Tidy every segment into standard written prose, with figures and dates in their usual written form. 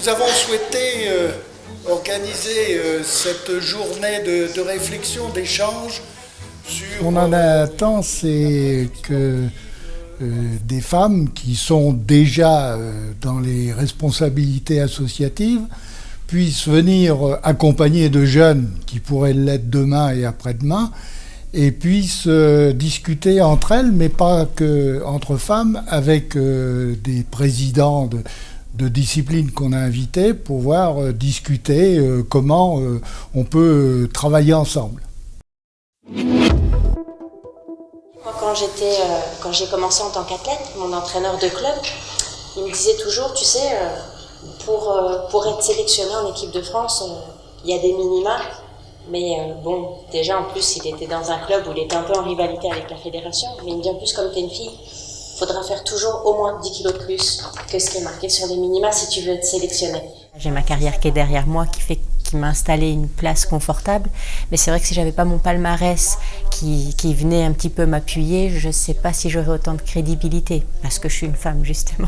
Nous avons souhaité organiser cette journée de réflexion, d'échange sur... On en attend, c'est que des femmes qui sont déjà dans les responsabilités associatives puissent venir accompagner de jeunes qui pourraient l'être demain et après-demain et puissent discuter entre elles, mais pas que entre femmes, avec des présidents de disciplines qu'on a invités pour pouvoir discuter comment on peut travailler ensemble. Quand j'ai commencé en tant qu'athlète, mon entraîneur de club, il me disait toujours, tu sais, pour être sélectionné en équipe de France, il y a des minima. Mais bon, déjà en plus, il était dans un club où il était un peu en rivalité avec la fédération. Mais il me dit en plus, comme tu es une fille, il faudra faire toujours au moins 10 kilos de plus que ce qui est marqué sur les minima si tu veux être sélectionné. J'ai ma carrière qui est derrière moi, qui m'a installé une place confortable. Mais c'est vrai que si j'avais pas mon palmarès qui venait un petit peu m'appuyer, je sais pas si j'aurais autant de crédibilité, parce que je suis une femme, justement.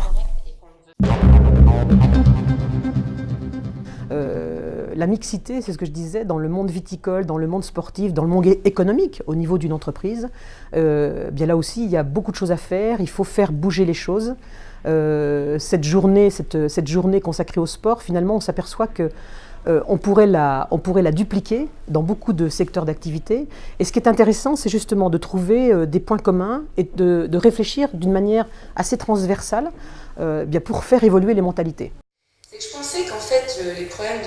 La mixité, c'est ce que je disais, dans le monde viticole, dans le monde sportif, dans le monde économique, au niveau d'une entreprise, bien là aussi, il y a beaucoup de choses à faire, il faut faire bouger les choses. Cette journée consacrée au sport, finalement, on s'aperçoit que on pourrait la dupliquer dans beaucoup de secteurs d'activité. Et ce qui est intéressant, c'est justement de trouver des points communs et de réfléchir d'une manière assez transversale bien pour faire évoluer les mentalités. C'est que je pensais qu'en fait, les problèmes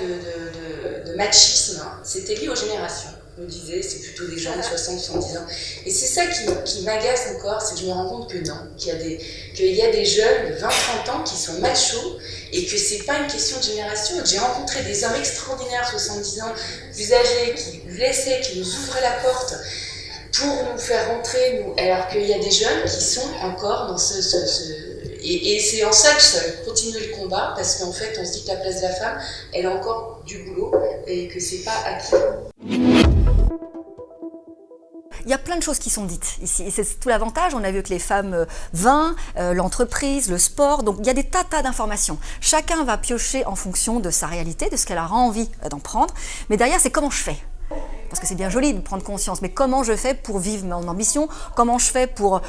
de machisme, c'était lié aux générations. Je me disais, c'est plutôt des gens de 60, 70 ans. Et c'est ça qui m'agace encore, c'est que je me rends compte que non, qu'il y a des jeunes de 20, 30 ans qui sont machos et que c'est pas une question de génération. J'ai rencontré des hommes extraordinaires, 70 ans, plus âgés, qui nous laissaient, qui nous ouvraient la porte pour nous faire rentrer, alors qu'il y a des jeunes qui sont encore dans Et c'est en ça que je continue le combat, parce qu'en fait, on se dit que la place de la femme, elle a encore du boulot, et que c'est pas acquis. Il y a plein de choses qui sont dites ici, et c'est tout l'avantage. On a vu que les femmes vin, l'entreprise, le sport, donc il y a des tas d'informations. Chacun va piocher en fonction de sa réalité, de ce qu'elle aura envie d'en prendre, mais derrière, c'est comment je fais. Parce que c'est bien joli de prendre conscience, mais comment je fais pour vivre mon ambition? Comment je fais pour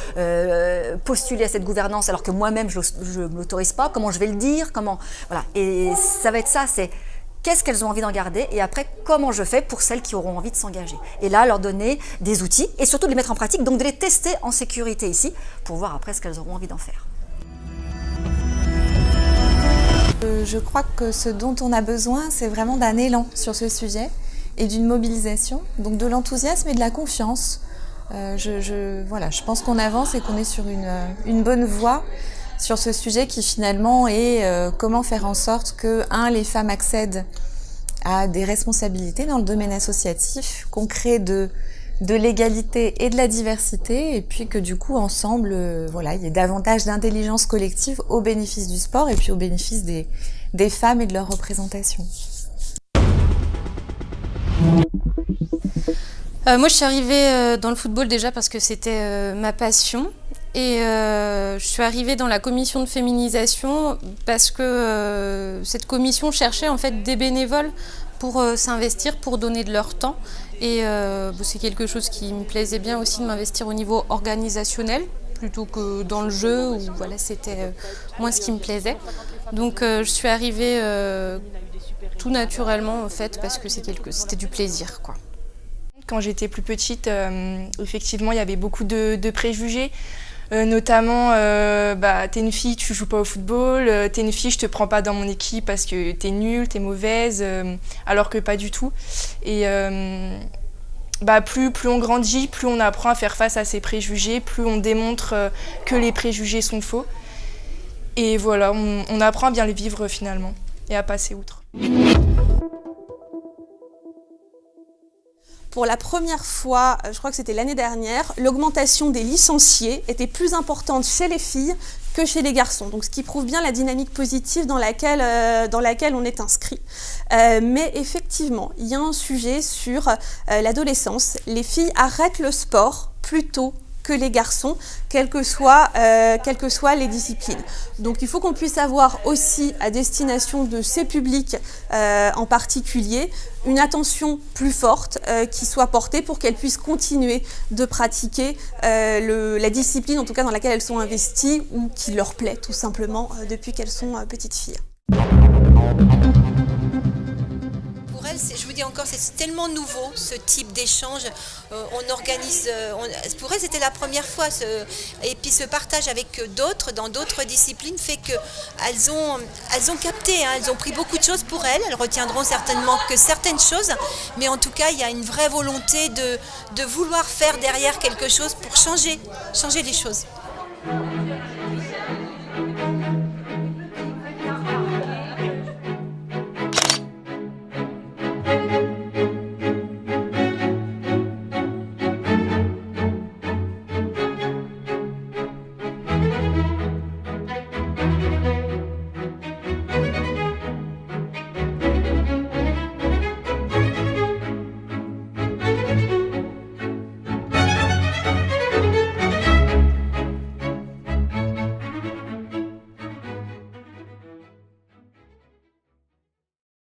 postuler à cette gouvernance alors que moi-même je ne m'autorise pas? Comment je vais le dire? Voilà. Et ça va être ça, c'est qu'est-ce qu'elles ont envie d'en garder et après comment je fais pour celles qui auront envie de s'engager. Et là, leur donner des outils et surtout de les mettre en pratique, donc de les tester en sécurité ici pour voir après ce qu'elles auront envie d'en faire. Je crois que ce dont on a besoin, c'est vraiment d'un élan sur ce sujet et d'une mobilisation, donc de l'enthousiasme et de la confiance. Je pense qu'on avance et qu'on est sur une bonne voie sur ce sujet qui finalement est comment faire en sorte que, les femmes accèdent à des responsabilités dans le domaine associatif, qu'on crée de l'égalité et de la diversité, et puis que du coup, ensemble, il y ait davantage d'intelligence collective au bénéfice du sport et puis au bénéfice des femmes et de leur représentation. Moi, je suis arrivée dans le football déjà parce que c'était ma passion. Et je suis arrivée dans la commission de féminisation parce que cette commission cherchait en fait des bénévoles pour s'investir, pour donner de leur temps. Et c'est quelque chose qui me plaisait bien aussi de m'investir au niveau organisationnel plutôt que dans le jeu où c'était moins ce qui me plaisait. Donc je suis arrivée tout naturellement en fait parce que c'était du plaisir, quoi. Quand j'étais plus petite, effectivement, il y avait beaucoup de préjugés, notamment t'es une fille, tu joues pas au football, t'es une fille, je te prends pas dans mon équipe parce que t'es nulle, t'es mauvaise, alors que pas du tout. Et plus on grandit, plus on apprend à faire face à ces préjugés, plus on démontre que les préjugés sont faux. Et voilà, on apprend à bien les vivre finalement et à passer outre. Pour la première fois, je crois que c'était l'année dernière, l'augmentation des licenciés était plus importante chez les filles que chez les garçons. Donc, ce qui prouve bien la dynamique positive dans laquelle on est inscrit. Mais effectivement, il y a un sujet sur l'adolescence. Les filles arrêtent le sport plus tôt que les garçons, quelles que soient les disciplines. Donc il faut qu'on puisse avoir aussi à destination de ces publics en particulier une attention plus forte qui soit portée pour qu'elles puissent continuer de pratiquer la discipline, en tout cas dans laquelle elles sont investies ou qui leur plaît tout simplement depuis qu'elles sont petites filles. Pour elles, je vous dis encore, c'est tellement nouveau ce type d'échange. On organise, pour elles c'était la première fois, et puis ce partage avec d'autres, dans d'autres disciplines, fait qu'elles ont capté, elles ont pris beaucoup de choses pour elles. Elles retiendront certainement que certaines choses, mais en tout cas il y a une vraie volonté de vouloir faire derrière quelque chose pour changer les choses.